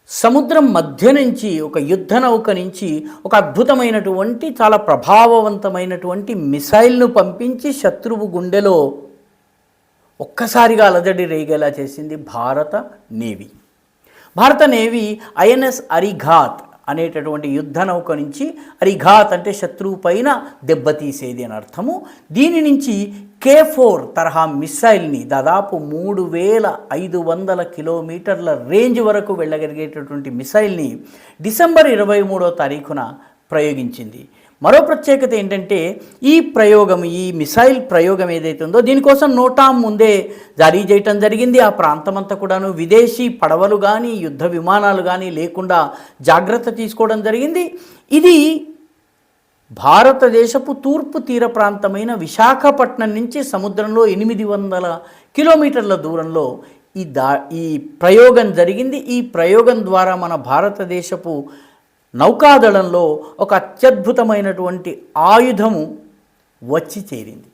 సముద్రం మధ్య నుంచి ఒక యుద్ధ నౌక నుంచి ఒక అద్భుతమైనటువంటి చాలా ప్రభావవంతమైనటువంటి మిసైల్ను పంపించి శత్రువు గుండెలో ఒక్కసారిగా అలజడి రేగేలా చేసింది భారత నేవీ. భారత నేవీ ఐఎన్ఎస్ అరిఘాత్ అనేటటువంటి యుద్ధ నౌక నుంచి, అరిఘాత్ అంటే శత్రువు పైన దెబ్బతీసేది అని అర్థము. దీని నుంచి K4 తరహా మిస్సైల్ని దాదాపు 3500 కిలోమీటర్ల రేంజ్ వరకు వెళ్ళగలిగేటటువంటి మిసైల్ని డిసెంబర్ 23వ తారీఖున ప్రయోగించింది. మరో ప్రత్యేకత ఏంటంటే ఈ మిసైల్ ప్రయోగం ఏదైతే ఉందో దీనికోసం నోటాం ముందే జారీ చేయటం జరిగింది. ఆ ప్రాంతమంతా కూడాను విదేశీ పడవలు కానీ యుద్ధ విమానాలు కానీ లేకుండా జాగ్రత్త తీసుకోవడం జరిగింది. ఇది భారతదేశపు తూర్పు తీర ప్రాంతమైన విశాఖపట్నం నుంచి సముద్రంలో 800 కిలోమీటర్ల దూరంలో ఈ ప్రయోగం జరిగింది. ఈ ప్రయోగం ద్వారా మన భారతదేశపు నౌకాదళంలో ఒక అత్యద్భుతమైనటువంటి ఆయుధము వచ్చి చేరింది.